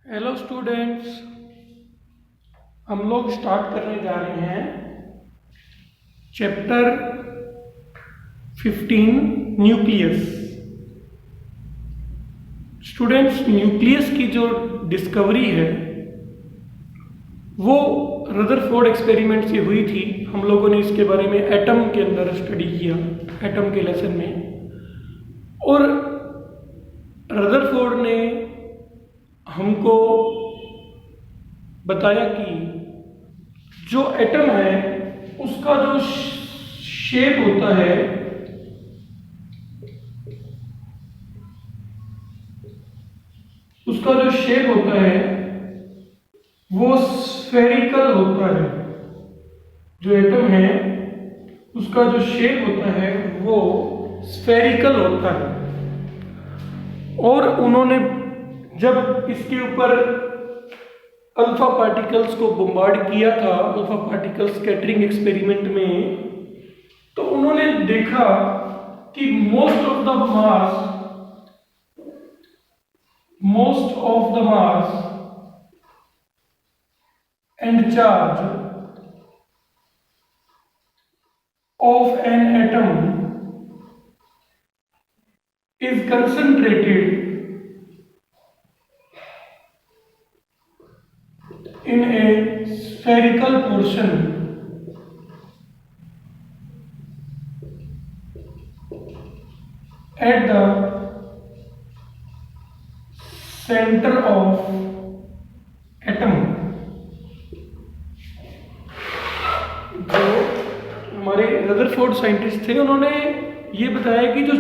Hello students, हम लोग start करने जा रहे हैं चैप्टर 15 न्यूक्लियस। स्टूडेंट्स, न्यूक्लियस की जो डिस्कवरी है वो रदरफोर्ड एक्सपेरिमेंट से हुई थी। हम लोगों ने इसके बारे में एटम के अंदर स्टडी किया, एटम के लेसन में। और रदरफोर्ड ने हमको बताया कि जो एटम है उसका जो शेप होता है वो स्फेरिकल होता है। जो एटम है उसका जो शेप होता है वो स्फेरिकल होता है। और उन्होंने जब इसके ऊपर अल्फा पार्टिकल्स को बम्बार्ड किया था, अल्फा पार्टिकल स्कैटरिंग एक्सपेरिमेंट में, तो उन्होंने देखा कि most of the mass and charge of an atom is concentrated in a spherical portion at the center of atom। जो हमारे रदरफोर्ड साइंटिस्ट थे उन्होंने ये बताया कि जो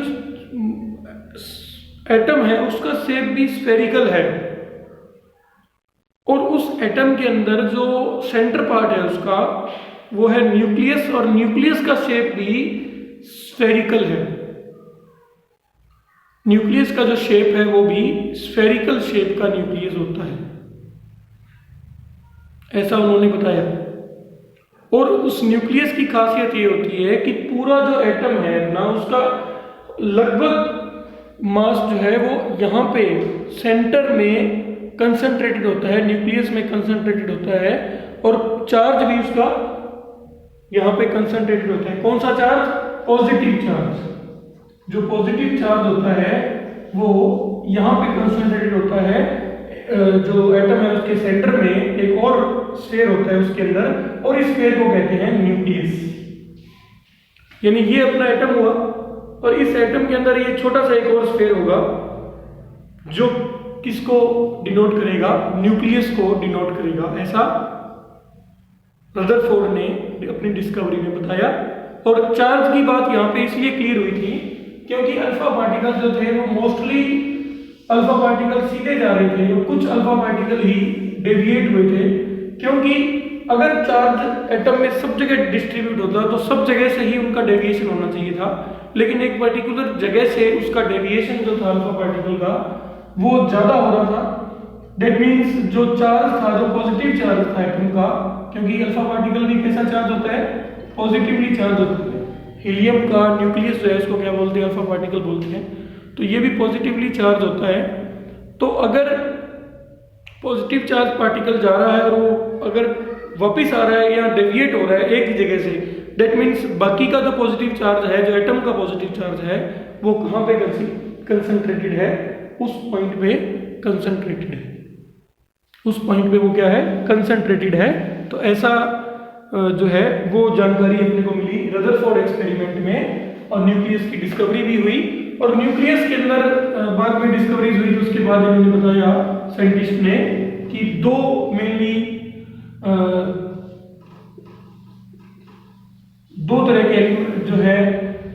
एटम है उसका शेप भी स्फेरिकल है, और उस एटम के अंदर जो सेंटर पार्ट है उसका वो है न्यूक्लियस, और न्यूक्लियस का शेप भी स्फेरिकल है। न्यूक्लियस का जो शेप है वो भी स्फेरिकल शेप का न्यूक्लियस होता है, ऐसा उन्होंने बताया। और उस न्यूक्लियस की खासियत ये होती है कि पूरा जो एटम है ना उसका लगभग मास जो है वो यहाँ पे सेंटर में कंसंट्रेटेड होता है, न्यूक्लियस में कंसंट्रेटेड होता है, और चार्ज भी उसका यहाँ पे कंसंट्रेटेड होता है। कौन सा चार्ज? Positive charge. जो पॉजिटिव चार्ज होता है वो यहाँ पे कंसंट्रेटेड होता है। जो एटम है उसके सेंटर में एक और स्फीयर होता है उसके अंदर, और इस स्फीयर को कहते हैं न्यूक्लियस। यानी ये अपना एटम हुआ, और इस एटम के अंदर ये छोटा सा एक और स्फीयर होगा जो किसको डिनोट करेगा? न्यूक्लियस को डिनोट करेगा। ऐसा रदरफोर्ड ने अपनी डिस्कवरी में बताया। और चार्ज की बात यहाँ पे इसलिए क्लियर हुई थी क्योंकि अल्फा पार्टिकल जो थे वो मोस्टली अल्फा पार्टिकल सीधे जा रहे थे और कुछ अल्फा पार्टिकल ही डेविएट हुए थे। क्योंकि अगर चार्ज एटम में सब जगह डिस्ट्रीब्यूट होता तो सब जगह से ही उनका डेविएशन होना चाहिए था, लेकिन एक पर्टिकुलर जगह से उसका डेविएशन जो था अल्फा पार्टिकल का वो ज्यादा हो रहा था। दैट मीन्स जो चार्ज था, जो पॉजिटिव चार्ज था एटम का, क्योंकि अल्फा पार्टिकल भी कैसा चार्ज होता है? पॉजिटिवली चार्ज होता है। हीलियम का न्यूक्लियस जो है उसको क्या बोलते हैं? अल्फा पार्टिकल बोलते हैं। तो ये भी पॉजिटिवली चार्ज होता है। तो अगर पॉजिटिव चार्ज पार्टिकल जा रहा है और वो अगर वापिस आ रहा है या डेविएट हो रहा है एक ही जगह से, दैट मीन्स बाकी का जो पॉजिटिव चार्ज है, जो एटम का पॉजिटिव चार्ज है, वो कहाँ पे कंसंट्रेटेड है? उस पॉइंट पे कंसंट्रेटेड है। उस पॉइंट पे वो क्या है? कंसंट्रेटेड है। तो ऐसा जो है वो जानकारी अपने को मिली रदरफोर्ड एक्सपेरिमेंट में, और न्यूक्लियस की डिस्कवरी भी हुई। और न्यूक्लियस के अंदर बाद में डिस्कवरीज हुई, उसके बाद इन्होंने बताया साइंटिस्ट ने कि दो मेनली दो तरह के जो है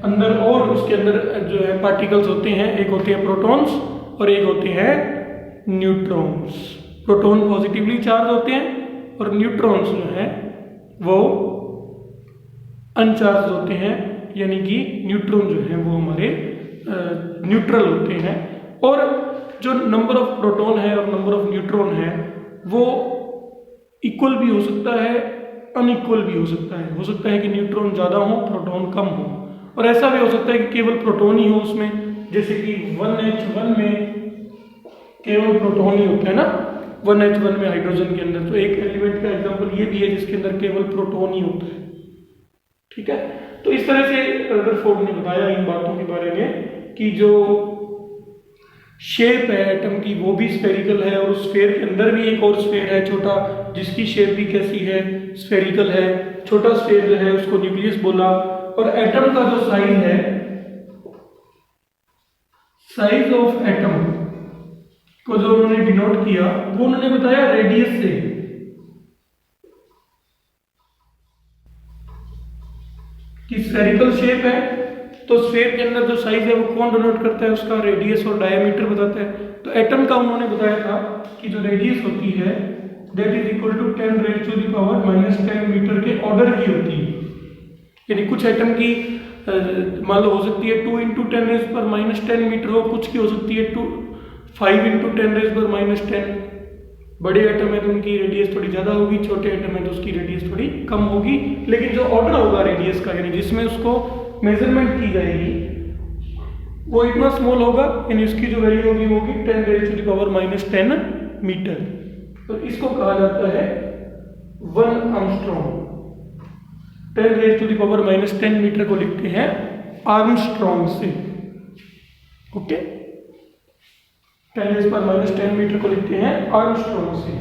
अंदर, और उसके अंदर जो है पार्टिकल्स होते हैं। एक होते हैं प्रोटॉन्स और एक होते हैं न्यूट्रॉन्स। प्रोटॉन पॉजिटिवली चार्ज होते हैं और न्यूट्रॉन्स जो है वो अनचार्ज होते हैं, यानी कि न्यूट्रॉन जो है वो हमारे न्यूट्रल होते हैं। और जो नंबर ऑफ प्रोटॉन है और नंबर ऑफ न्यूट्रॉन है वो इक्वल भी हो सकता है, अनइक्वल भी हो सकता है। हो सकता है कि न्यूट्रॉन ज़्यादा हो, प्रोटॉन कम हो, और ऐसा भी हो सकता है कि केवल प्रोटॉन ही हो उसमें, जैसे कि 1H1 में केवल प्रोटॉन ही होता है ना, 1H1 में हाइड्रोजन के अंदर। तो एक एलिमेंट का एग्जांपल ये भी है जिसके अंदर केवल प्रोटॉन ही होता है। ठीक है, तो इस तरह से रदरफोर्ड ने बताया इन बातों के बारे में कि जो शेप है एटम की वो भी स्फेरिकल है, और उस स्फेयर के अंदर भी एक और स्फेयर है छोटा, जिसकी शेप भी कैसी है, स्फेरिकल है। छोटा स्फेयर जो है उसको न्यूक्लियस बोला। और एटम का जो साइज है, साइज ऑफ एटम को जो उन्होंने डिनोट किया वो उन्होंने बताया रेडियस से। कि स्फेरिकल शेप है तो स्फेयर के अंदर जो साइज है वो कौन डिनोट करता है, उसका रेडियस और डायमीटर बताता है। तो एटम का उन्होंने बताया था कि जो रेडियस होती है that is equal to 10⁻⁻⁻10 metre के ऑर्डर की होती है। यानी कुछ एटम की मान लो हो सकती है 2 × 10⁻⁻10 मीटर हो, कुछ की हो सकती है 5 × 10⁻⁻10। बड़े एटम है तो उनकी रेडियस थोड़ी ज़्यादा होगी, छोटे एटम है तो उसकी रेडियस थोड़ी कम होगी, लेकिन जो ऑर्डर होगा रेडियस का, यानी जिसमें उसको मेजरमेंट की जाएगी, वो इतना स्मॉल होगा, यानी उसकी जो वैल्यू होगी वो होगी 10⁻⁻10 मीटर। तो इसको कहा जाता है 1 आर्मस्ट्रॉन्ग। 10⁻⁻10 मीटर को लिखते हैं आर्मस्ट्रॉन्ग से। ओके, 10⁻⁻10 मीटर को लिखते हैं आर्मस्ट्रॉन्ग से।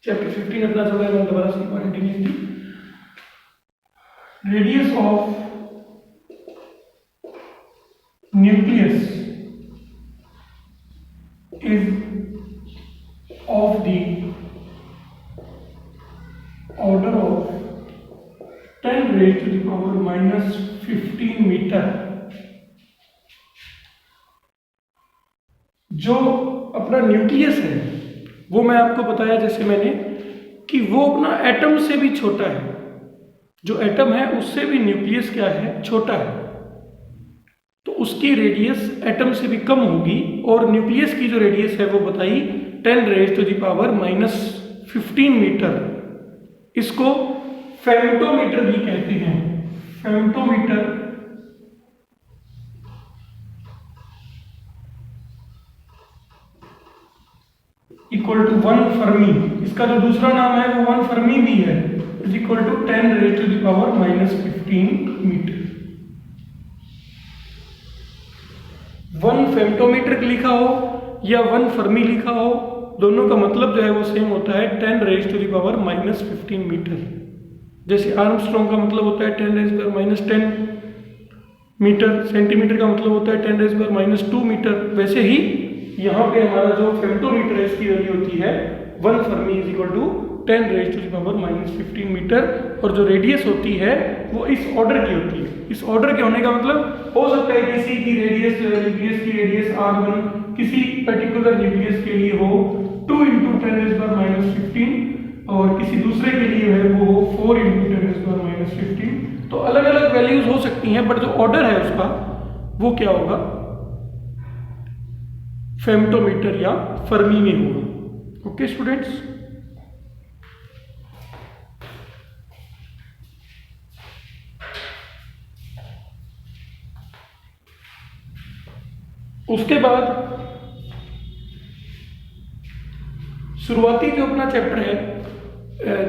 चैप्टर 15 अपना चल रहा है, मैं दोबारा से पॉइंट लिखी। Radius of nucleus is of the order of 10⁻⁻15 metre. जो अपना न्यूक्लियस है वो मैं आपको बताया जैसे मैंने कि वो अपना एटम से भी छोटा है। जो एटम है उससे भी न्यूक्लियस क्या है, छोटा है, तो उसकी रेडियस एटम से भी कम होगी। और न्यूक्लियस की जो रेडियस है वो बताई 10⁻⁻15 मीटर। इसको फेम्टोमीटर भी कहते हैं। फेम्टोमीटर इक्वल टू 1 फर्मी। इसका जो दूसरा नाम है वो 1 फर्मी भी है, इज इक्वल टू 10⁻⁻15 मीटर। 1 फेम्टोमीटर लिखा हो या 1 फर्मी लिखा हो, दोनों का मतलब जो है वो सेम होता है 10⁻⁻15 मीटर। जैसे आर्मस्ट्रॉन्ग का मतलब होता है 10⁻⁻10 मीटर, सेंटीमीटर का मतलब होता है 10⁻⁻2 मीटर, वैसे ही यहाँ पे हमारा जो फेम्टोमीटर है इसकी वैल्यू होती है 1 fermi is equal to 10⁻⁻15 metre. और जो रेडियस होती है वो इस ऑर्डर की होती है। इस ऑर्डर के होने का मतलब हो सकता है किसी की रेडियस, न्यूक्लियस की रेडियस R1 किसी पर्टिकुलर न्यूक्लियस के लिए हो 2 × 10⁻⁻15 और किसी दूसरे के लिए है वो 4 × 10⁻⁻15। तो अलग अलग वैल्यूज हो सकती हैं, बट जो ऑर्डर है उसका वो क्या होगा, फेम्टोमीटर या फर्मी में होगा। ओके स्टूडेंट्स, उसके बाद शुरुआती जो अपना चैप्टर है,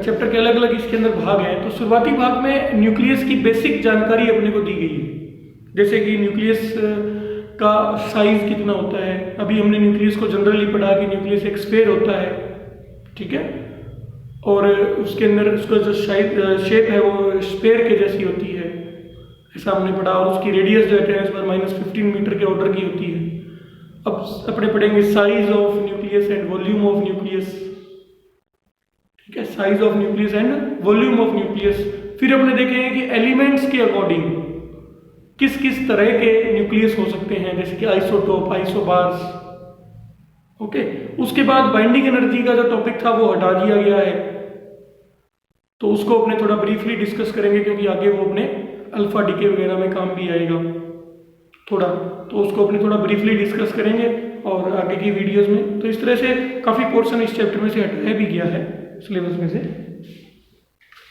चैप्टर के अलग अलग इसके अंदर भाग हैं, तो शुरुआती भाग में न्यूक्लियस की बेसिक जानकारी अपने को दी गई है। जैसे कि न्यूक्लियस का साइज कितना होता है, अभी हमने न्यूक्लियस को जनरली पढ़ा कि न्यूक्लियस एक स्फेयर होता है, ठीक है, और उसके अंदर उसका जो शेप है वो स्फेयर के जैसी होती है, ऐसा हमने पढ़ा। और उसकी रेडियस जो है 10⁻⁻15 मीटर के ऑर्डर की होती है। अब अपने पढ़ेंगे size of nucleus and volume of nucleus, ठीक है, size of nucleus and volume of nucleus. फिर अपने देखेंगे कि एलिमेंट्स के अकॉर्डिंग किस किस तरह के न्यूक्लियस हो सकते हैं, जैसे कि आइसोटोप, आइसोबार्स। ओके, उसके बाद बाइंडिंग एनर्जी का जो टॉपिक था वो हटा दिया गया है, तो उसको अपने थोड़ा ब्रीफली डिस्कस करेंगे, क्योंकि आगे वो अपने अल्फा डीके वगैरह में काम भी आएगा थोड़ा, तो उसको अपने थोड़ा ब्रीफली डिस्कस करेंगे और आगे की वीडियोस में। तो इस तरह से काफ़ी पोर्शन इस चैप्टर में से हटाया भी गया है सिलेबस में से,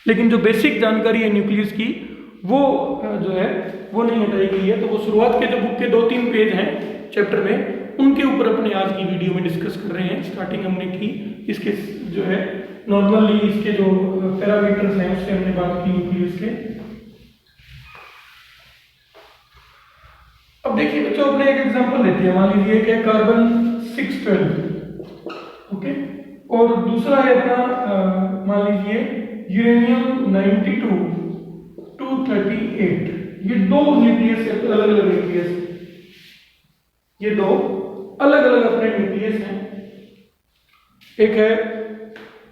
लेकिन जो बेसिक जानकारी है न्यूक्लियस की वो जो है वो नहीं हटाई गई है। तो वो शुरुआत के जो बुक के 2-3 पेज हैं चैप्टर में, उनके ऊपर अपने आज की वीडियो में डिस्कस कर रहे हैं। स्टार्टिंग हमने की इसके जो है नॉर्मली इसके जो पैरामीटर्स हैं उससे हमने बात की न्यूक्लियस के। अब देखिए बच्चों, अपने एक एग्जांपल लेते हैं। मान लीजिए कि कार्बन 612, ओके, और दूसरा है अपना मान लीजिए यूरेनियम 92 238। ये दो न्यूक्लियस अलग अलग न्यूक्लियस, ये दो अलग अलग अपने न्यूक्लियस हैं। एक है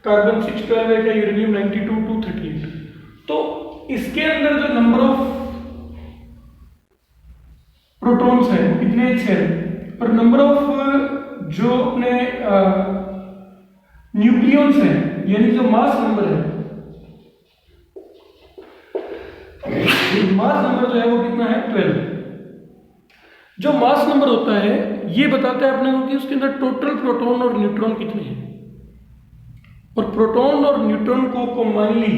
कार्बन 612, एक है यूरेनियम 92 238। तो इसके अंदर जो नंबर ऑफ प्रोटॉन्स है कितने, 6, और नंबर ऑफ जो अपने न्यूक्लियॉन्स हैं यानी जो मास नंबर है, मास नंबर जो है वो कितना है, 12। जो मास नंबर होता है ये बताता है अपने को कि उसके अंदर टोटल प्रोटॉन और न्यूट्रॉन कितने हैं, और प्रोटॉन और न्यूट्रॉन को commonly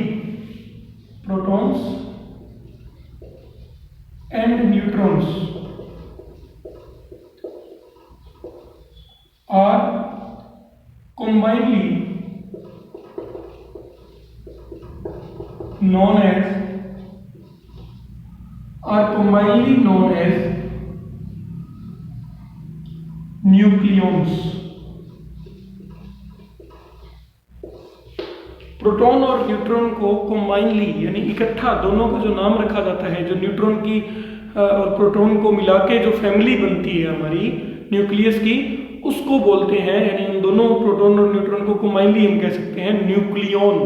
protons and neutrons are combinedly known as nucleons. Proton और न्यूट्रॉन को कॉम्बाइनली यानी इकट्ठा दोनों का जो नाम रखा जाता है, जो न्यूट्रॉन की और प्रोटॉन को मिला के जो फैमिली बनती है हमारी न्यूक्लियस की, उसको बोलते हैं, यानी उन दोनों प्रोटॉन और न्यूट्रॉन को कॉम्बाइनली हम कह सकते हैं न्यूक्लियॉन।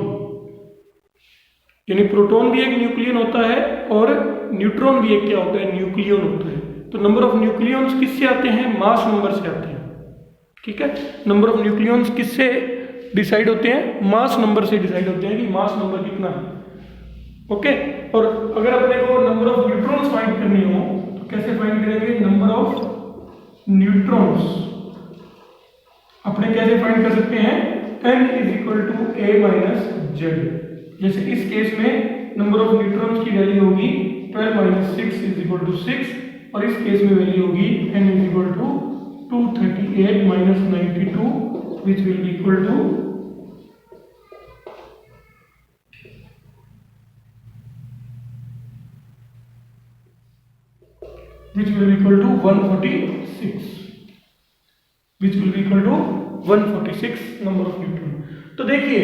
यानी प्रोटॉन भी एक न्यूक्लियन होता है और न्यूट्रॉन भी एक क्या होता है, न्यूक्लियन होता है। तो नंबर ऑफ न्यूक्लियॉन्स किससे आते हैं, मास नंबर से आते हैं। ठीक है, नंबर ऑफ न्यूक्लियॉन्स किससे डिसाइड होते हैं, मास नंबर से डिसाइड होते हैं कि मास नंबर कितना है। ओके, और अगर अपने को नंबर ऑफ न्यूट्रॉन्स फाइंड करनी हो तो कैसे फाइंड करेंगे, नंबर ऑफ न्यूट्रॉन्स अपने कैसे फाइंड कर सकते हैं, n = a - z। जैसे इस केस में नंबर ऑफ न्यूट्रॉन्स की वैल्यू होगी 12 - 6 = 6, और इस केस में वैल्यू होगी n = 238 - 92 which will be equal to 146, which will be equal to 146 number of neutron. तो देखिए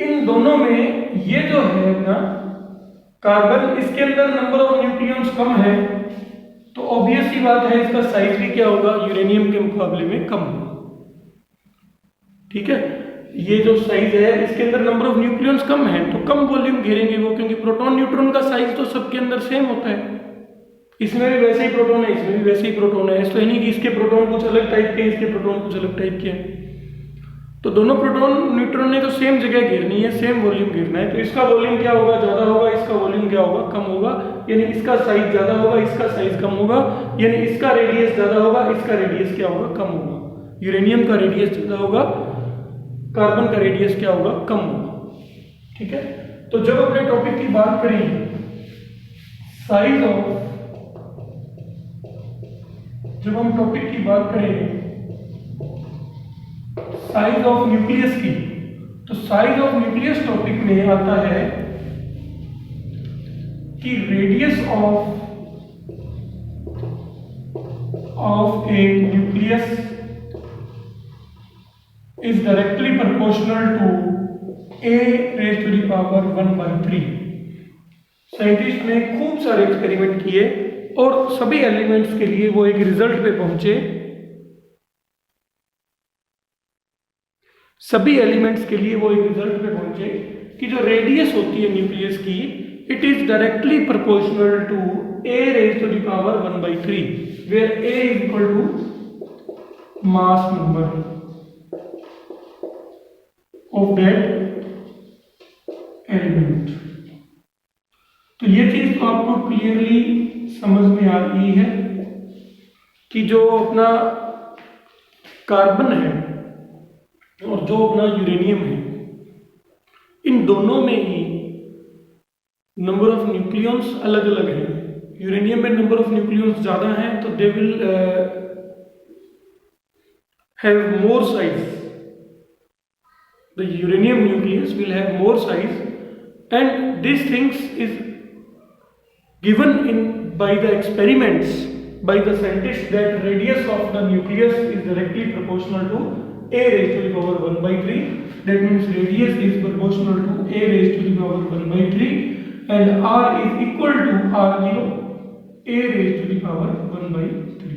इन दोनों में ये जो है ना कार्बन, इसके अंदर नंबर ऑफ न्यूक्लियॉन्स कम है, तो ऑब्वियस सी बात है इसका साइज भी क्या होगा, यूरेनियम के मुकाबले में कम होगा। ठीक है, ये जो साइज है इसके अंदर नंबर ऑफ न्यूक्लियॉन्स कम है तो कम वॉल्यूम घेरेंगे वो, क्योंकि प्रोटॉन न्यूट्रॉन का साइज तो सबके अंदर सेम होता है। इसमें भी वैसे ही प्रोटॉन है, इसमें भी वैसे ही प्रोटॉन है। ऐसा नहीं कि इसके प्रोटॉन कुछ अलग टाइप के, इसके प्रोटॉन कुछ अलग टाइप के हैं। तो दोनों प्रोटॉन न्यूट्रॉन ने तो सेम जगह घेरनी है, सेम वॉल्यूम घेरना है। तो इसका वॉल्यूम क्या होगा, ज्यादा होगा, इसका वॉल्यूम क्या होगा, कम होगा। यानी इसका साइज ज्यादा होगा, इसका साइज कम होगा। यानी इसका रेडियस ज्यादा होगा, इसका रेडियस क्या होगा, कम होगा। यूरेनियम का रेडियस ज्यादा होगा, कार्बन का रेडियस क्या होगा, कम होगा। ठीक है, तो जब अपने टॉपिक की बात करें साइज ऑफ, जब हम टॉपिक की बात करें साइज ऑफ न्यूक्लियस की, तो साइज ऑफ न्यूक्लियस टॉपिक में आता है कि radius of a nucleus is directly proportional to a⁻⁴। Scientist ने खूब सारे एक्सपेरिमेंट किए और सभी एलिमेंट्स के लिए वो एक रिजल्ट पे पहुंचे। सभी एलिमेंट्स के लिए वो एक रिजल्ट पे पहुंचे कि जो रेडियस होती है न्यूक्लियस की, it is directly proportional to a⁻⁴, where a is equal to mass number of that element. तो ये चीज तो आपको क्लियरली समझ में आ रही है कि जो अपना कार्बन है और जो अपना यूरेनियम है, इन दोनों में ही नंबर ऑफ न्यूक्लियॉन्स अलग अलग हैं। यूरेनियम में नंबर ऑफ न्यूक्लियॉन्स ज़्यादा हैं, तो they will have more size. The uranium nucleus will have more size, and this things is given in by the experiments by the scientists that radius of the nucleus is directly proportional to a raised to the power 1 by 3. That means radius is proportional to a raised to the power 1 by 3, and r is equal to r0 a raised to the power 1 by 3,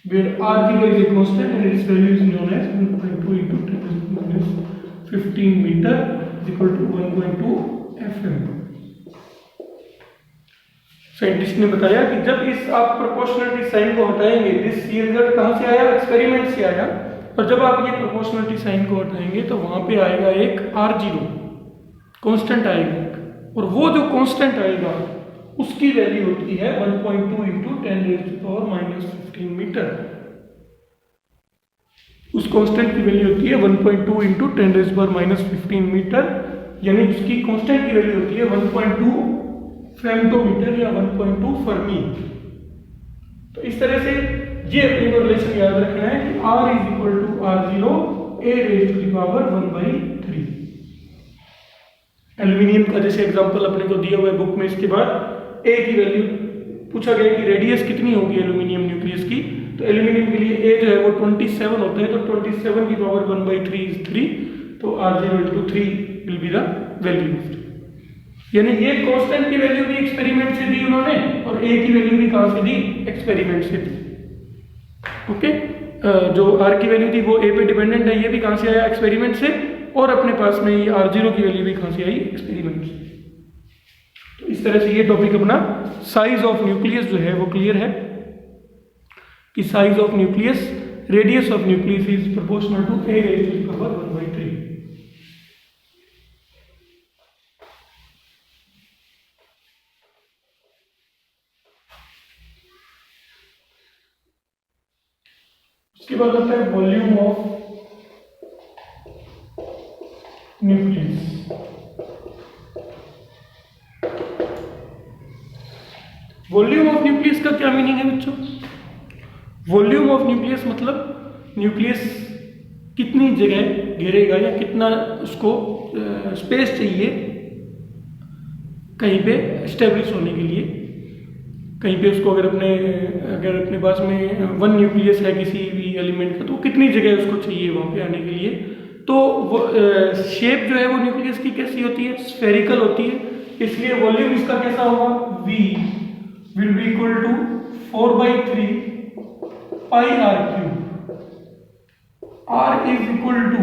where r0 is a constant and its value is known as 1.2 into 10 to the minus 15 meter is equal to 1.2 fm. Scientist ने बताया कि जब इस आप proportionality sign को हटाएंगे, ये result कहाँ से आया? एक्सपेरिमेंट से आया। और जब आप ये प्रोपोर्शनलिटी साइन को हटाएंगे तो वहाँ पे आएगा एक R0 कांस्टेंट आएगा, और वो जो कांस्टेंट आएगा उसकी वैल्यू होती है 1.2 into 10 raise to power minus 15 metre. उस कांस्टेंट की वैल्यू होती है 1.2 into 10 raise to power minus 15 metre, यानी उसकी कांस्टेंट की वैल्यू होती है 1.2 फेम्टोमीटर या 1.2 फर्मी। तो इस तरह से ये अपने को रिलेशन याद रखना है कि R is equal to R0 a raise to the power 1 by 3। Aluminium का जैसे एग्जांपल अपने को दिया हुआ है बुक में, इसके बाद a की वैल्यू पूछा गया कि रेडियस कितनी होगी एल्यूमिनियम न्यूक्लियस की, तो एल्यूमिनियम के लिए a जो है वो 27 होता है, तो 27 की पावर 1 by 3 इज 3, तो R0 into 3 will be the value. यानी ये कांस्टेंट की वैल्यू भी एक्सपेरिमेंट से दी उन्होंने, और a की वैल्यू भी कहाँ से दी? एक्सपेरिमेंट से दी। ओके, जो r की वैल्यू थी वो a पे डिपेंडेंट है, ये भी कहाँ से आया? एक्सपेरिमेंट से। और अपने पास में ये R0 की वैल्यू भी कहाँ से आई? एक्सपेरिमेंट से। तो इस तरह से ये टॉपिक अपना साइज ऑफ न्यूक्लियस जो है वो क्लियर है कि size of nucleus, radius of nucleus is proportional to a raise to the power 1 by 3। उसके बाद आता है volume of nucleus. Volume of nucleus का क्या मीनिंग है बच्चों? वॉल्यूम ऑफ न्यूक्लियस मतलब न्यूक्लियस कितनी जगह घेरेगा या कितना उसको स्पेस चाहिए कहीं पे एस्टेब्लिश होने के लिए। कहीं पे उसको अगर अपने पास में 1 न्यूक्लियस है किसी भी एलिमेंट का, तो कितनी जगह उसको चाहिए वहाँ पे आने के लिए। तो वो शेप जो है वो न्यूक्लियस की कैसी होती है? स्फेरिकल होती है, इसलिए वॉल्यूम इसका कैसा होगा? V will be equal to 4/3 pi r3। R is equal to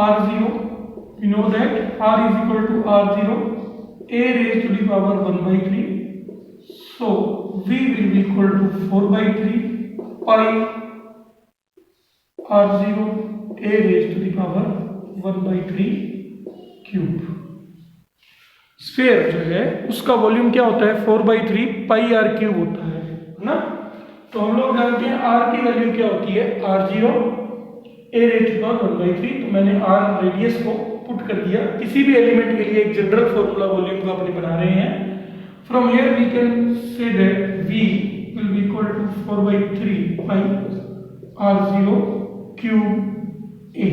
R0, you know that R is equal to R0 a raised to the power 1 by 3, so V will be equal to 4/3 pi R0 a raised to the power 1 by 3 cube. Sphere जो है उसका volume क्या होता है? 4/3 पाई are cube होता है ना। तो हम लोग जानते हैं R की वैल्यू क्या होती है? R0 a raised to the power 1 by 3। तो मैंने R रेडियस को पुट कर दिया। किसी भी एलिमेंट के लिए एक जनरल फॉर्मूला वॉल्यूम का अपने बना रहे हैं। From here we can say that V will be equal to 4/3 pi R0 cube A.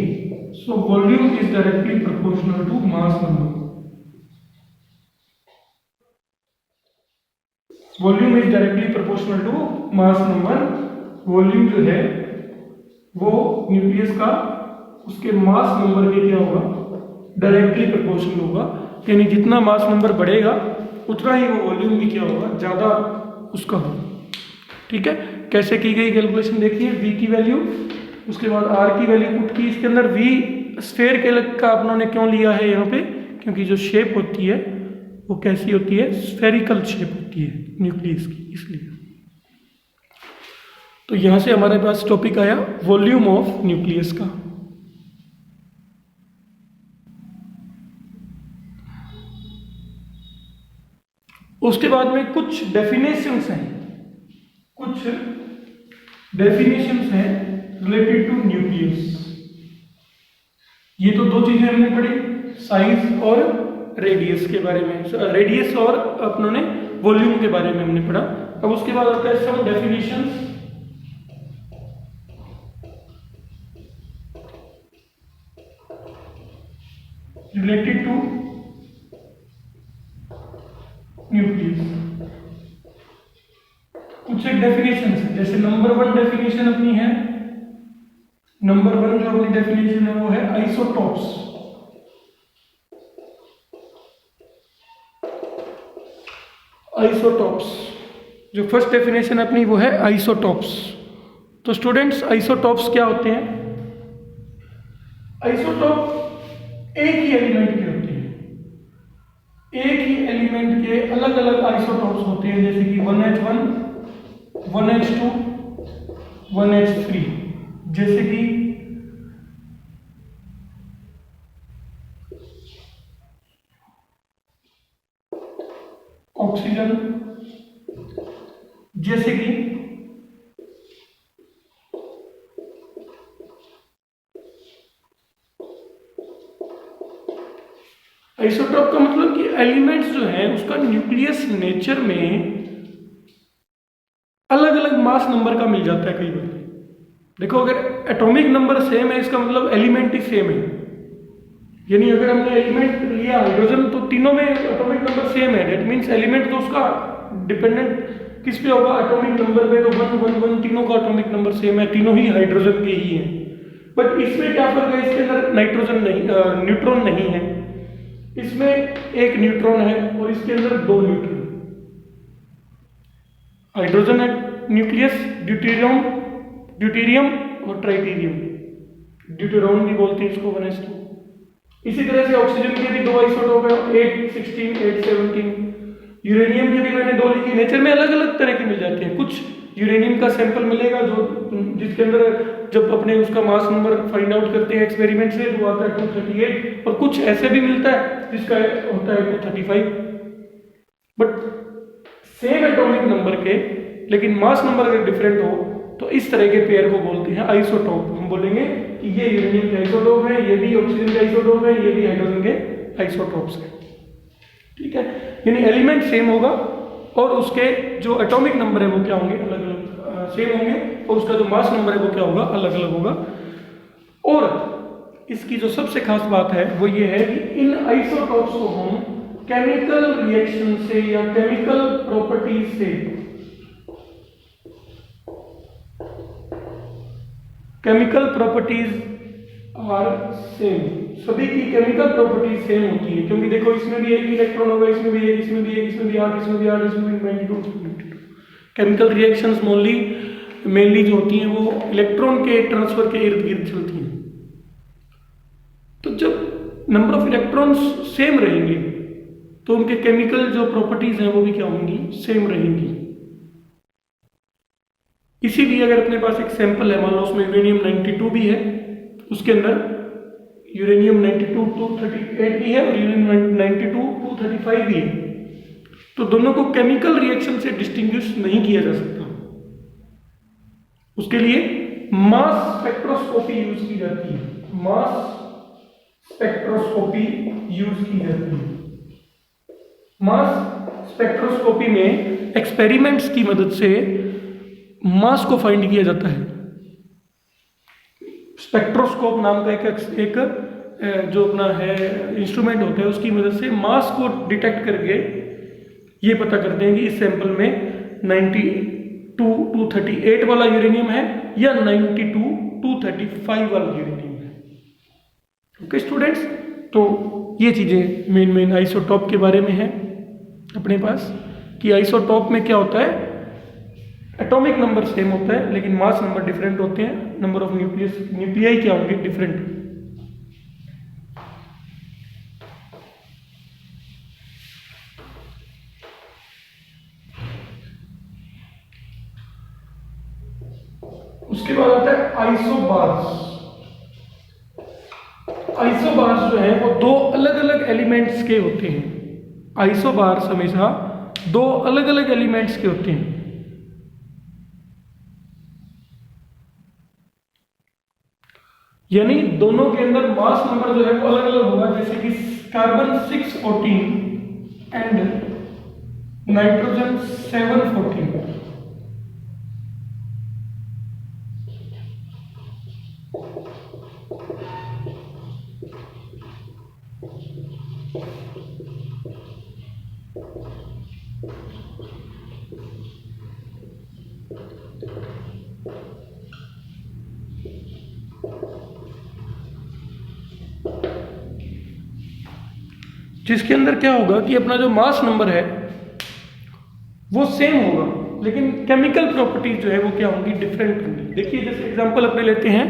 So volume is directly proportional to mass number. Volume is directly proportional to mass number. Volume जो है वो nucleus का उसके mass number के क्या होगा? Directly proportional होगा। यानी जितना मास नंबर बढ़ेगा उतना ही वो वॉल्यूम भी क्या होगा? ज़्यादा उसका होगा। ठीक है, कैसे की गई कैलकुलेशन देखिए। V की वैल्यू, उसके बाद R की वैल्यू पुट की। इसके अंदर V स्फेयर के का अपनों ने क्यों लिया है यहाँ पे? क्योंकि जो शेप होती है वो कैसी होती है? स्फेरिकल शेप होती है न्यूक्लियस की, इसलिए। तो यहाँ से हमारे पास टॉपिक आया वॉल्यूम ऑफ न्यूक्लियस का। उसके बाद में कुछ डेफिनेशंस हैं, कुछ डेफिनेशंस हैं रिलेटेड टू न्यूक्लियस। ये तो दो चीजें हमने पढ़ी, साइज और रेडियस के बारे में, रेडियस और अपनों ने वॉल्यूम के बारे में हमने पढ़ा। अब उसके बाद आता है सम डेफिनेशंस रिलेटेड टू न्यूक्लियस। कुछ एक डेफिनेशन है, जैसे नंबर 1 डेफिनेशन अपनी है, नंबर 1 जो अपनी डेफिनेशन है वो है आइसोटॉप्स। आइसोटॉप्स जो फर्स्ट डेफिनेशन अपनी वो है आइसोटॉप्स। तो स्टूडेंट्स आइसोटॉप्स क्या होते हैं? आइसोटॉप एक ही एलिमेंट के होते हैं, एक ही एलिमेंट के अलग अलग आइसोटॉप्स होते हैं, जैसे कि 1H1, 1H2, 1H3, जैसे कि ऑक्सीजन, जैसे कि आइसोटॉप का मतलब कि एलिमेंट्स जो है उसका न्यूक्लियस नेचर में अलग अलग मास नंबर का मिल जाता है कई बार। देखो अगर एटॉमिक नंबर सेम है इसका मतलब एलिमेंट ही सेम है, यानी अगर हमने एलिमेंट लिया हाइड्रोजन तो तीनों में एटॉमिक नंबर सेम है, दैट मीन्स एलिमेंट तो उसका डिपेंडेंट किस पे होगा? एटॉमिक नंबर पे। तो 1 1 1 तीनों का एटॉमिक नंबर सेम है, तीनों ही हाइड्रोजन के ही हैं। बट इसमें क्या फर्क है? इसके अंदर नाइट्रोजन नहीं, न्यूट्रॉन नहीं है, इसमें एक न्यूट्रॉन है और इसके अंदर 2 न्यूट्रॉन। हाइड्रोजन है न्यूक्लियस, ड्यूटेरियम और ट्राइटेरियम, ड्यूटेरॉन भी बोलते हैं इसको 1s2। इसी तरह से ऑक्सीजन के भी 2 आइसोटोप है, 816, 817। यूरेनियम के भी मैंने 2 लिखी, नेचर में अलग अलग तरह के मिल जाते हैं। कुछ यूरेनियम का सैंपल मिलेगा जो जिसके अंदर जब अपने उसका मास नंबर फाइंड आउट करते हैं एक्सपेरिमेंट से तो आता है 238, और कुछ ऐसे भी मिलता है जिसका होता है 235। बट सेम एटॉमिक नंबर के लेकिन मास नंबर अगर डिफरेंट हो तो इस तरह के पेयर को बोलते हैं आइसोटोप। हम बोलेंगे कि ये यूरेनियम के आइसोटोप है, ये भी ऑक्सीजन के आइसोटोप है, ये भी हाइड्रोजन के आइसोटोप्स है। ठीक है, यानी एलिमेंट सेम होगा और उसके जो एटॉमिक नंबर है वो क्या होंगे? अलग अलग सेम होंगे, और उसका जो मास नंबर है वो क्या होगा? अलग अलग होगा। और इसकी जो सबसे खास बात है वो ये है कि इन आइसोटोप्स को हम केमिकल रिएक्शन से या केमिकल प्रॉपर्टीज से, केमिकल प्रॉपर्टीज आर सेम, सभी की केमिकल प्रॉपर्टीज सेम होती है, क्योंकि देखो इसमें भी एक इलेक्ट्रॉन होगा, इसमें भी एक, इसमें भी एक, इसमें भी 8, इसमें भी 8, इसमें भी 92। केमिकल रिएक्शंस मेनली जो होती हैं वो इलेक्ट्रॉन के ट्रांसफर के इर्द गिर्द चलती हैं। तो जब नंबर ऑफ इलेक्ट्रॉन्स सेम रहेंगे तो उनके केमिकल जो प्रॉपर्टीज हैं वो भी क्या होंगी? सेम रहेंगी। इसीलिए अगर अपने पास एक सैंपल है, मान लो उसमें यूरेनियम 92 भी है, उसके अंदर यूरेनियम 92 238 भी है और यूरेनियम 92 235 भी है, तो दोनों को केमिकल रिएक्शन से डिस्टिंग्विश नहीं किया जा सकता। उसके लिए मास स्पेक्ट्रोस्कोपी यूज की जाती है, मास स्पेक्ट्रोस्कोपी यूज की जाती है। मास स्पेक्ट्रोस्कोपी में एक्सपेरिमेंट्स की मदद से मास को फाइंड किया जाता है। स्पेक्ट्रोस्कोप नाम का एक जो अपना है इंस्ट्रूमेंट होता है, उसकी मदद से मास को डिटेक्ट करके ये पता करते हैं कि इस सैंपल में 92 238 वाला यूरेनियम है या 92 235 वाला यूरेनियम है। ओके स्टूडेंट्स, तो ये चीजें मेन आइसोटॉप के बारे में है अपने पास, कि आइसोटॉप में क्या होता है? एटॉमिक नंबर सेम होता है लेकिन मास नंबर डिफरेंट होते हैं, नंबर ऑफ न्यूक्लियाई क्या होंगे? डिफरेंट। उसके बाद आता है आइसोबार्स। आइसोबार्स जो है वो 2 अलग अलग एलिमेंट्स के होते हैं। आइसोबार्स हमेशा दो अलग अलग एलिमेंट्स के होते हैं। यानी दोनों के अंदर मास नंबर जो है वो अलग अलग होगा, जैसे कि कार्बन 614 एंड नाइट्रोजन 714। जिसके अंदर क्या होगा कि अपना जो मास नंबर है वो सेम होगा, लेकिन केमिकल प्रॉपर्टीज जो है वो क्या होंगी, डिफरेंट होंगी। देखिए जैसे एग्जांपल अपने लेते हैं